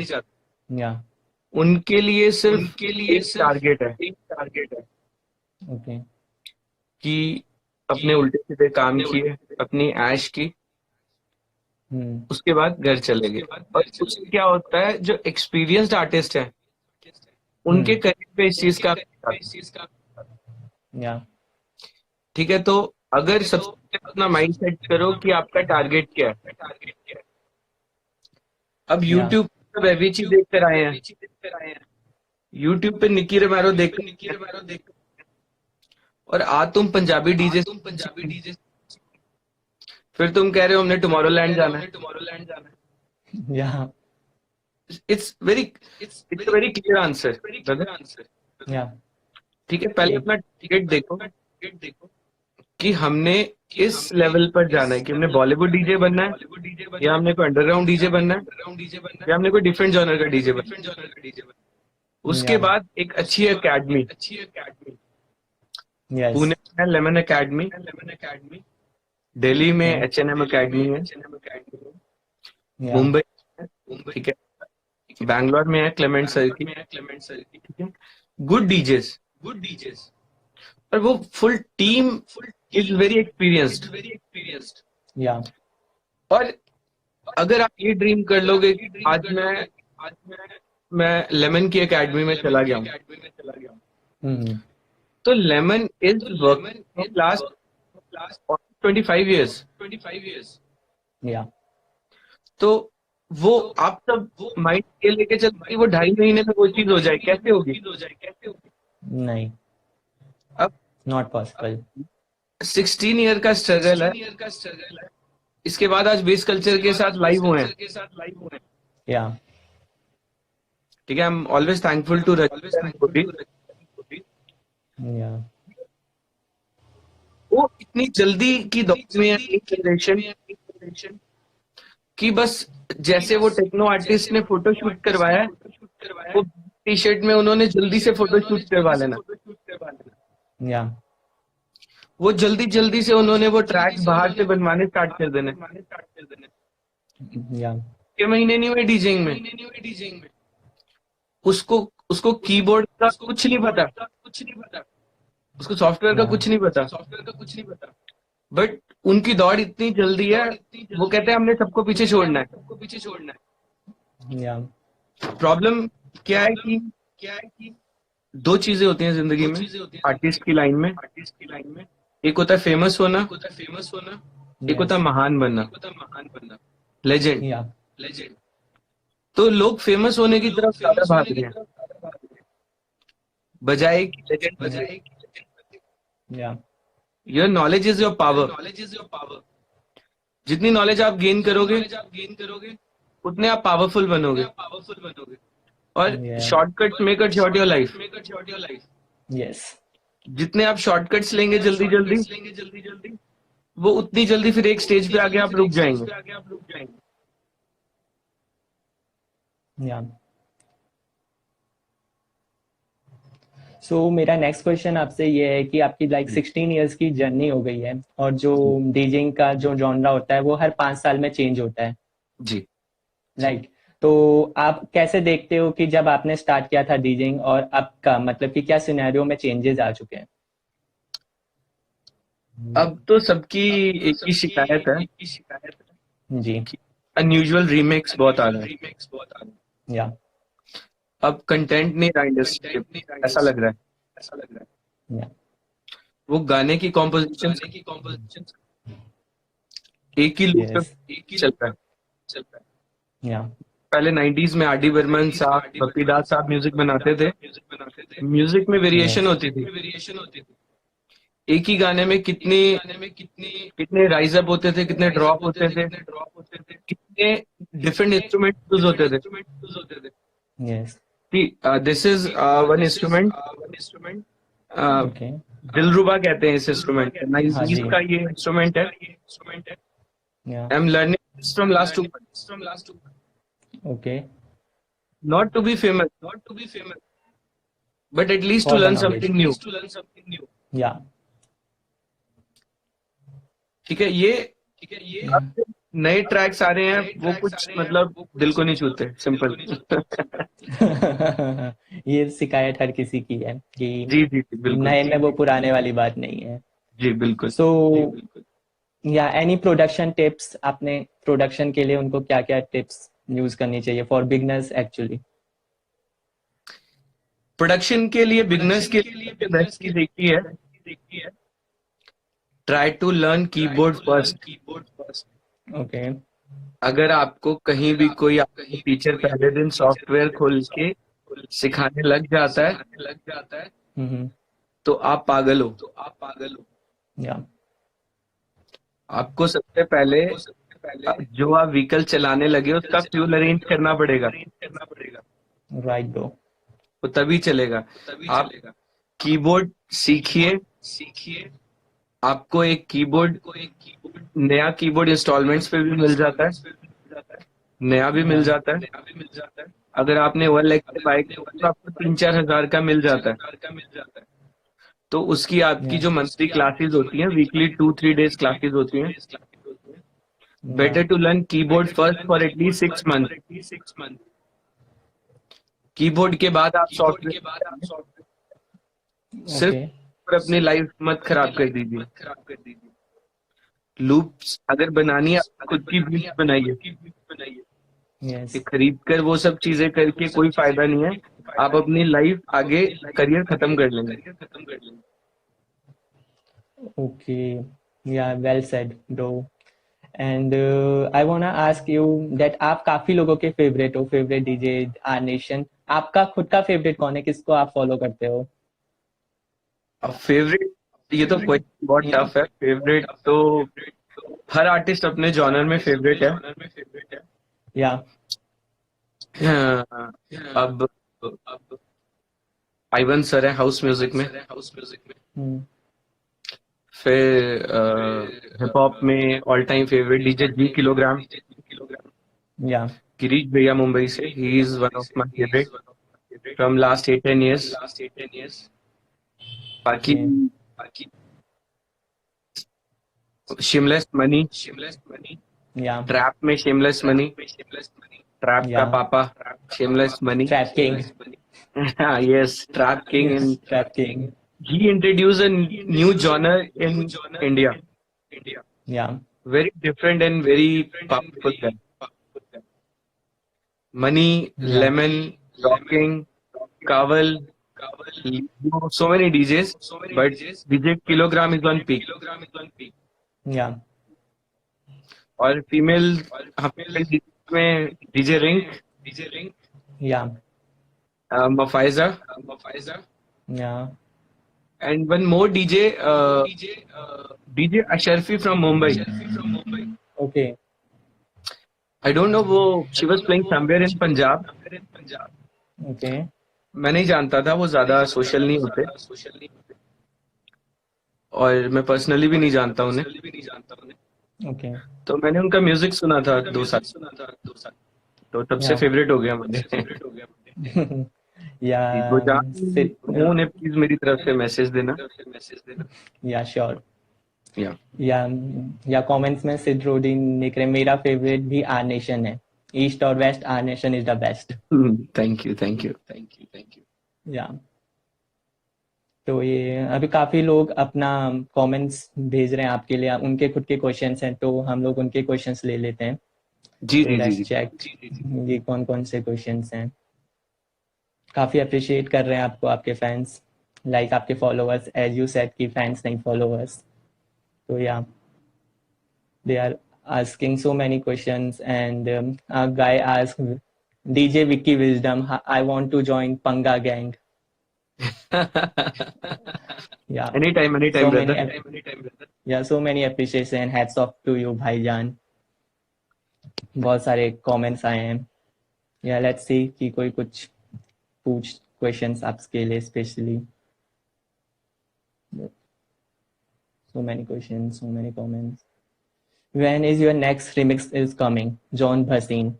चाहते। या उनके लिए सिर्फ एक टारगेट है ओके कि अपने उल्टे सीधे काम किए, अपनी ऐश की, उसके बाद घर चले गए। और उससे क्या होता है, जो एक्सपीरियंस्ड आर्टिस्ट है उनके करियर पे इस चीज का या ठीक है। तो अगर सबसे पहले अपना माइंड सेट करो कि आपका टारगेट क्या है। अब यूट्यूब पे एविची देख कर आए हैं, यूट्यूब पे निकी रोमेरो देख और आज तुम पंजाबी डीजे, फिर तुम कह रहे हो हमने टुमारोलैंड जाना है। या इट्स वेरी क्लियर आंसर। या ठीक है, पहले अपना टिकट देखो कि हमने इस लेवल पर जाना है कि हमने बॉलीवुड डीजे बनना है, या हमने कोई अंडरग्राउंड डीजे बनना है, या हमने कोई डिफरेंट जॉनर का डीजे बनना है। उसके बाद एक अच्छी एकेडमी, यस पुणे में लेमन एकेडमी, दिल्ली में H&M एकेडमी है, या मुंबई में, ठीक है, बैंगलोर में है क्लेमेंट सर की, ठीक है। गुड डीजेस, और वो full team is very experienced. या और अगर आप ये ड्रीम कर लोगे कि आज मैं लेमन की एकेडमी में चला गया हूँ, तो lemon is working last 25 years। या तो वो आप सब माइंड के लेके चलते, वो 2.5 महीने में वो चीज हो जाए, कैसे होगी? नहीं, अब नॉट पॉसिबल। 16 ईयर का स्ट्रगल है, इसके बाद आज बेस कल्चर के साथ लाइव हुए हैं, या ठीक है। I am always thankful to yeah वो इतनी जल्दी की दौड़ में है एक जनरेशन कि बस जैसे वो टेक्नो आर्टिस्ट ने फोटो शूट करवाया, वो टी शर्ट में उन्होंने जल्दी से फोटो शूट करवा लेना, या वो जल्दी से उन्होंने वो ट्रैक बाहर से बनवाने स्टार्ट कर देने। या के महीने नहीं हुए डीजेइंग में, उसको कीबोर्ड का कुछ नहीं पता, उसको सॉफ्टवेयर का कुछ नहीं पता, बट उनकी दौड़ इतनी जल्दी है, वो कहते हैं हमने सबको पीछे छोड़ना है। या प्रॉब्लम क्या है कि 2 चीजें होती हैं जिंदगी में आर्टिस्ट की लाइन में, एक होता है फेमस होना, एक होता है महान बनना, लेजेंड। या तो लोग फेमस होने की तरफ ज्यादा भाग रहे हैं बजाय कि लेजेंड। या your knowledge is your power. जितनी नॉलेज आप गेन करोगे उतने आप पावरफुल बनोगे, और Yeah. Shortcuts make it short your life. Yes जितने आप शॉर्टकट्स लेंगे जल्दी, वो उतनी जल्दी फिर एक स्टेज पे आके आप रुक जाएंगे। या सो मेरा नेक्स्ट क्वेश्चन आपसे ये है कि आपकी 16 इयर्स की जर्नी हो गई है, और जो डीजिंग का जो जॉनरा होता है वो हर 5 साल में चेंज होता है, जी। राइट? तो आप कैसे देखते हो कि जब आपने स्टार्ट किया था डीजिंग और अब का मतलब कि क्या सिनेरियो में चेंजेस आ चुके हैं? अब तो सबकी एक ही शिकायत है जी। अनयूजुअल रीमेक्स बहुत आ रहे हैं। या अब कंटेंट नहीं रहा इंडस्ट्री में, ऐसा लग रहा है। या वो गाने की कॉम्पोजिशन एक ही लूप Yes. पे चल रहा है। या पहले 90s में R.D. बर्मन साहब, बप्पी दास साहब म्यूजिक बनाते थे, म्यूजिक में वेरिएशन होती थी। एक ही गाने में कितने राइज अप होते थे, कितने ड्रॉप होते थे, कितने डिफरेंट इंस्ट्रूमेंट यूज होते थे। Yes this is one instrument, okay dilruba कहते हैं इस इंस्ट्रूमेंट को। हाँ 90s जी। का ये इंस्ट्रूमेंट है। या आई am learning from last 2 months, okay not to be famous, but at least to For the learn knowledge. something new। या ठीक है, ये नए ट्रैक्स आ रहे हैं वो कुछ मतलब दिल को नहीं छूते, सिंपल। ये शिकायत हर किसी की है कि जी जी जी बिल्कुल। नए में वो पुराने वाली बात नहीं है। जी बिल्कुल। सो या एनी प्रोडक्शन टिप्स, आपने प्रोडक्शन के लिए उनको क्या क्या टिप्स यूज करनी चाहिए फॉर बिगनर्स एक्चुअली? प्रोडक्शन के लिए, बिगनर्स के लिए सबसे बेस्ट चीज एक ही है, try to learn keyboard first. Okay. अगर आपको कहीं भी कोई आपको टीचर पहले दिन सॉफ्टवेयर खोल के सिखाने लग जाता है हम्म। तो आप पागल हो। या आपको सबसे पहले जो आप व्हीकल चलाने लगे उसका फ्यूल अरेंज करना पड़ेगा, राइट ब्रो। वो तभी चलेगा। आप कीबोर्ड सीखिए, आपको एक कीबोर्ड, नया कीबोर्ड इंस्टॉलमेंट्स पे भी मिल जाता है, नया भी मिल या जाता है। अगर आपने 1 लाख से बाइक तो आपको 3-4 हजार का मिल जाता है। तो उसकी आपकी या जो मंथली क्लासेस होती हैं, वीकली 2-3 डेज क्लासेस होती हैं। Yeah better to learn keyboard first for at least 6 month. Keyboard के बाद आप सॉफ्टवेयर, सिर्फ ओके। पर अपनी लाइफ मत खराब कर दीजिए। लूप्स अगर बनानी है आप खुद की बीट्स बनाइए, यस। कि खरीद कर वो सब चीजें करके कोई फायदा नहीं है। आप अपनी लाइफ आगे करियर खत्म कर लेंगे। ओके। या well said bro. And I want ask you that आप काफी लोगों के फेवरेट हो, फेवरेट डीजे आर नेशन। आपका खुद का फेवरेट कौन है, किसको आप फॉलो करते हो? अब फेवरेट, ये तो क्वेश्चन बहुत टफ है। फेवरेट तो हर आर्टिस्ट अपने जॉनर में फेवरेट है। या हाँ, अब आइवन सर है हाउस म्यूजिक में। फिर हिप हॉप में all time favourite DJ G kilogram, yeah Girish भैया मुंबई से। He is one of my favourite from last 8-10 years। बाकी okay. Seamless money, yeah trap में शिमलेस मनी, ट्रैप का या पापा seamless money. Trap king. Yes, trap king. Yes, in trap king. he introduced a new genre in India, या very different and very powerful guy. Money, या Lemon, Rocking, Kawal, so many DJs, but DJ Kilogram is on peak. या और female में DJ rink, या मफाइजा, या and one more DJ, DJ Asharfi from Mumbai. Okay. I don't know, वो she was playing somewhere in Punjab. Okay. मैं नहीं जानता था, वो ज्यादा सोशल नहीं होते और मैं पर्सनली भी नहीं जानता उन्हें। ओके। तो मैंने उनका म्यूजिक सुना था 2 साल, तो तब से या फेवरेट हो गया मुझे। या वो जहाँ उन्हें प्लीज मेरी तरफ से मैसेज देना। या श्योर। या या कमेंट्स में सिड रोडिन लिख रहे मेरा फेवरेट भी आर नेशन है, ईस्ट और west R nation is the best. Thank you. Yeah तो ये अभी काफी लोग अपना कमेंट्स भेज रहे हैं आपके लिए, उनके खुद के क्वेश्चंस हैं तो हम लोग उनके क्वेश्चंस ले लेते हैं। जी तो जी लेट्स जी चेक ये कौन कौन से क्वेश्चंस हैं। काफी अप्रिशिएट कर रहे हैं आपको आपके फैंस, लाइक आपके फॉलोअर्स, एज यू सेड कि फैंस नहीं फॉलोअर्स। तो yeah they are asking so many questions and a guy asked DJ Vicky Wisdom, I want to join Panga gang. Yeah, anytime so many brother। yeah, so many appreciation, hats off to you भाईजान। बहुत सारे comments आए हैं। Yeah, let's see कि कोई कुछ पूछ questions आपके लिए specially. So many questions, so many comments. When is your next remix is coming? John Bhasin.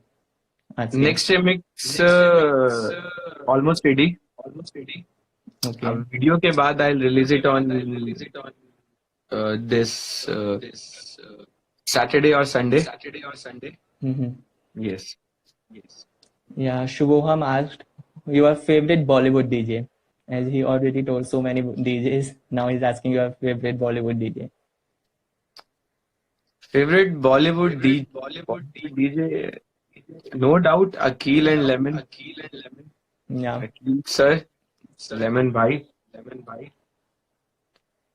Next remix almost ready. Okay. अब वीडियो के बाद I release it on this Saturday or Sunday. Mm-hmm. Yes. Yeah, Shubham asked your favorite Bollywood DJ. As he already told so many DJs, now he's asking your favorite Bollywood DJ. Favorite Bollywood DJ, no doubt, Akil and Lemon. Yeah. Akil sir, Lemon bhai.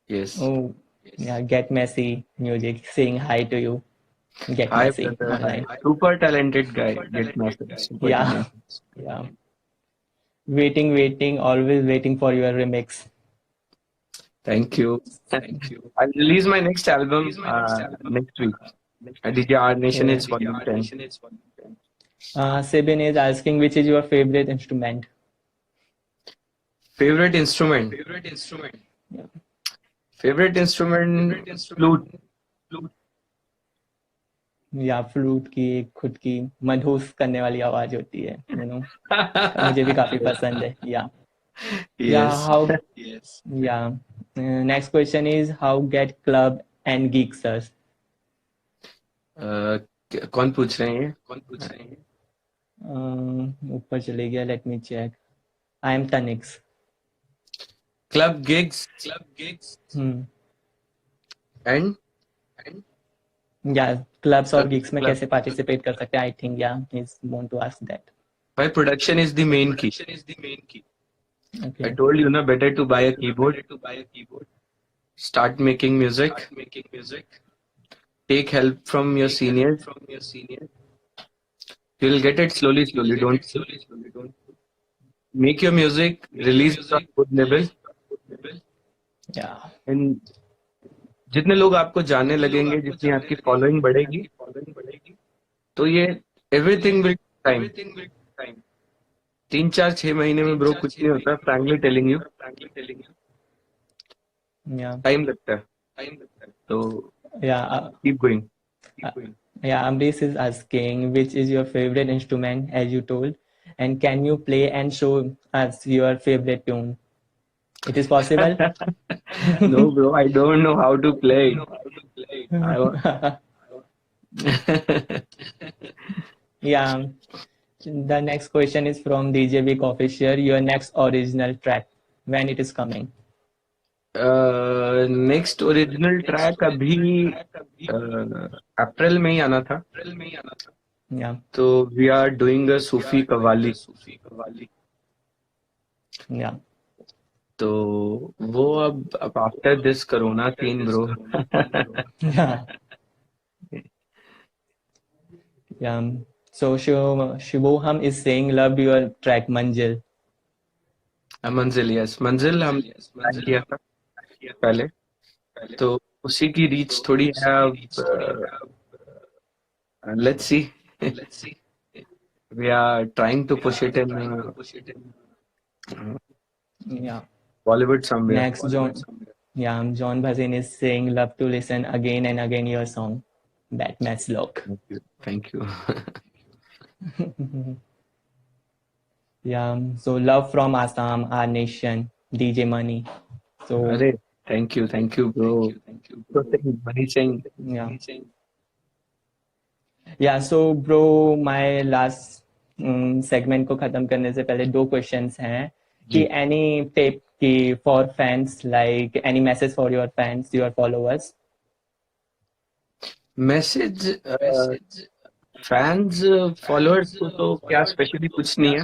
Yes. Oh, yeah. Get Messy music saying hi to you. Get Hi, Messy brother. online. Super talented guy. Get mastered. Super Yeah. talented. Yeah. Waiting, always waiting for your remix. Thank you. I'll release my next album next week. DJ R Nation Okay. is volume 10. Sebin is asking which is your favorite instrument. Favorite instrument? Yeah. Favorite instrument? Flute. या flute की एक खुद की मधुस करने वाली आवाज होती है, you know. मुझे भी काफी पसंद है. Yeah. Yeah. Yes. How? Yeah. Next question is how get club and geeksters. कौन पूछ रहे हैं? ऊपर चले गया. Let me check. I am Tanix. Club gigs and Yeah, clubs और gigs में कैसे participate कर सकते हैं? I think yeah, he's want to ask that. why production is the main key. I Okay. told you, better to buy a keyboard. Start making music. Take help from your seniors. You'll get it slowly. Don't make your music, release it on good level. Yeah. And जितने लोग आपको जानने लगेंगे, जितनी आपकी following बढ़ेगी, तो ये एवरीथिंग विल टाइम. 3-4-6 महीने में ब्रो कुछ नहीं होता. Frankly telling you, Yeah. Time लगता है. तो Yeah. Keep going. Yeah, Amrish is asking which is your favorite instrument as you told, and can you play and show us your favorite tune? It is possible? No bro, I don't know how to play. Yeah. The next question is from DJ Vic Official. Your next original track, when it is coming? Next original track अभी April में ही आना था. Yeah. तो we are doing a Sufi qawwali. Yeah. तो वो अब after this corona scene bro. Yeah. Yeah. So Shubham is saying love your track Manzil. मंजिल, यस मंजिल हम plan किया था पहले, तो उसी की रीच थोड़ी है. Let's see, we are trying to push it in Yeah. Bollywood somewhere. Next, John Bhasin is saying love to listen again and again your song. That match look. Thank you. Yeah. So love from Assam, our nation, DJ Money. So अरे thank you bro. Money Singh. yeah. Yeah. So bro, my last segment को खत्म करने से पहले 2 questions हैं कि any tip कि for fans, like any message for your fans, your followers. Message fans followers को तो क्या स्पेशली कुछ नहीं है,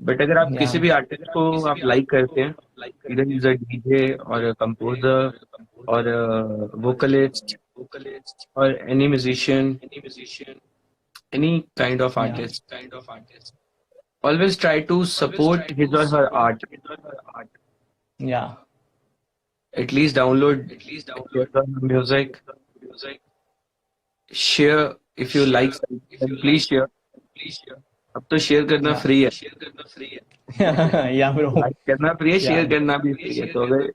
बट अगर आप किसी भी आर्टिस्ट को आप लाइक करते हैं, इधर इज अ डीजे और कंपोजर और वोकलिस्ट और any musician, any kind of artist, always try to support his और her art. Yeah. At least download music, share if you like, please share. अब तो शेयर करना फ्री है. Yeah, bro. लाइक करना free है, share करना भी फ्री है. तो अगर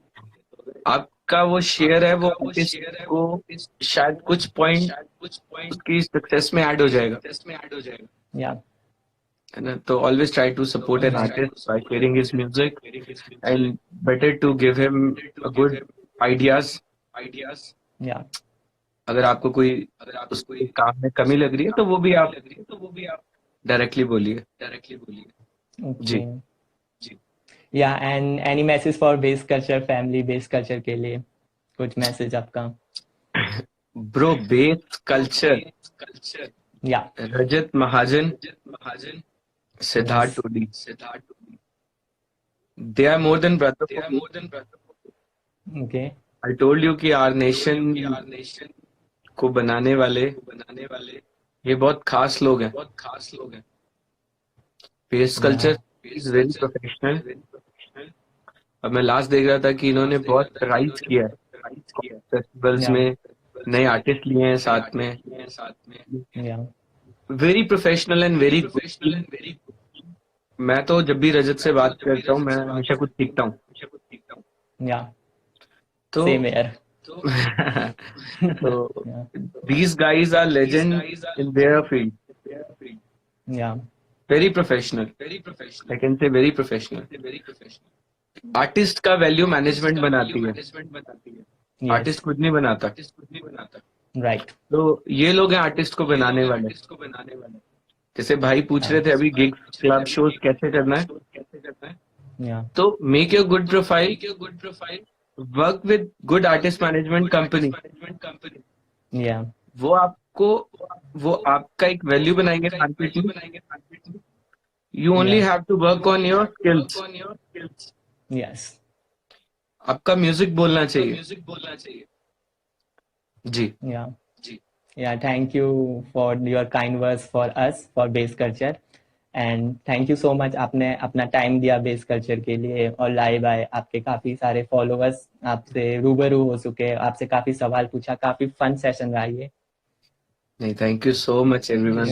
आपका वो शेयर है, वो आर्टिस्ट को शायद कुछ पॉइंट उसकी सक्सेस में ऐड हो जाएगा, Yeah. है ना. तो always try to support an artist by sharing his music, and better to give him good ideas. Yeah. अगर आपको कोई उस काम में कमी लग रही है तो वो भी आप डायरेक्टली बोलिए। जी। Okay. Yeah, and any message for base culture family, base culture के लिए कुछ मैसेज आपका? Bro, base culture, Yeah. Rajat Mahajan, Siddharth Yes. Todi, they are more than brother for me. Okay. I told you कि आवर नेशन को बनाने वाले ये बहुत खास लोग हैं। Base culture is very professional. अब मैं लास्ट देख रहा था कि इन्होंने बहुत राइज किया है फेस्टिवल्स Yeah. में, नए आर्टिस्ट लिए हैं साथ में। Yeah. Very professional and very good. मैं तो जब भी रजत से बात करता हूँ मैं हमेशा कुछ सीखता हूँ। Yeah. तो Same here. तो Yeah. these guys are legend in their field. Yeah. Very professional. I can say very professional. Artist का वैल्यू मैनेजमेंट बनाती है, Yes. आर्टिस्ट खुद नहीं बनाता। Right. तो ये लोग हैं आर्टिस्ट को बनाने वाले। जैसे भाई पूछ रहे थे अभी गिग क्लब शोज कैसे करना है, Yeah. तो make your good profile, work with good artist management company. Yeah. वो आपका एक वैल्यू बनाएंगे मार्केट में। You only have to work on your skills. Yes. आपका म्यूजिक बोलना चाहिए। जी। Yeah. Yeah. Thank you for your kind words for us, for base culture. And thank you so much आपने अपना टाइम दिया base culture के लिए और live आए। आपके काफी सारे फॉलोअर्स आपसे रूबरू हो चुके हैं, आपसे काफी सवाल पूछा, काफी फन सेशन रहा ये। नहीं, thank you so much everyone,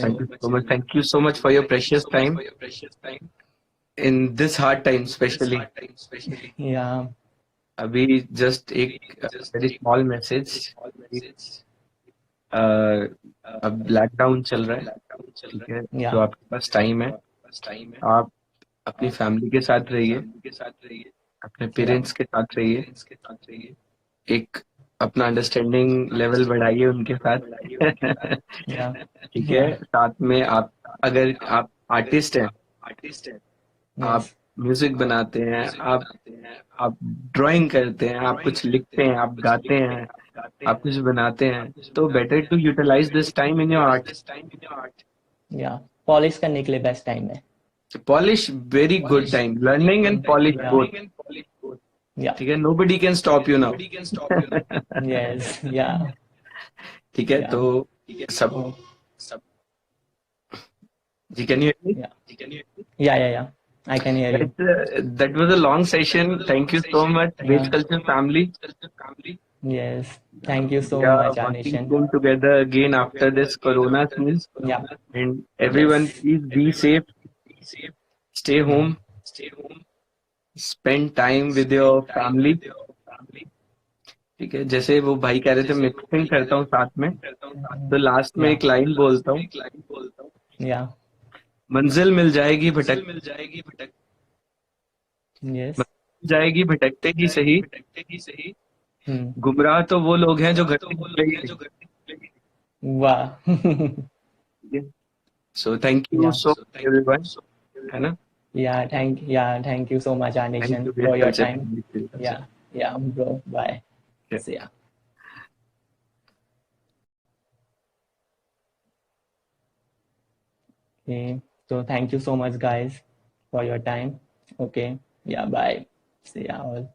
thank you so much for your precious time in this hard time specially. Yeah. अभी जस्ट एक वेरी स्मॉल मैसेज। अब लॉकडाउन चल रहा है, ठीक है, Yeah. तो आपके पास टाइम है, आप अपनी फैमिली के साथ रहिए, अपने पेरेंट्स के साथ रहिए, एक अपना अंडरस्टैंडिंग लेवल बढ़ाइए उनके साथ। Yeah. ठीक है, साथ में आप अगर आप आर्टिस्ट हैं, आप Yes. म्यूजिक बनाते हैं, आप ड्राइंग करते हैं, आप कुछ लिखते हैं, आप गाते हैं, आप कुछ बनाते हैं, तो better to utilize this time in your art. Yeah. Polish करने के लिए बेस्ट टाइम है। Polish very good time, learning and polish both. Yeah. ठीक है, nobody can stop you now। Yes. Yeah. ठीक है, Yeah. तो सब जी, can you hear me? Yeah. I can hear you. That was a long session. Thank you so much, Base Yeah. Culture family. Yes. Thank you so We are much, working Anishan. soon together again after this Corona scene. Yeah. And everyone, please be safe. Stay home. Spend time with your family. ठीक है, जैसे वो भाई कह रहे थे mixing करता हूँ साथ में, तो लास्ट में एक लाइन बोलता हूँ, Yeah. मंजिल मिल जाएगी भटक Yes. जाएगी भटकते ही सही, गुमराह तो वो लोग हैं जो घर से निकले ही Wow. नहीं। So thank you Yeah. so much everyone, है ना? Thank you so much, Thank Anishan, you, for Base your Culture time. family. Yeah, bro. Bye. Yeah. See ya. Okay. So thank you so much, guys, for your time. Okay. Yeah. Bye. See ya all.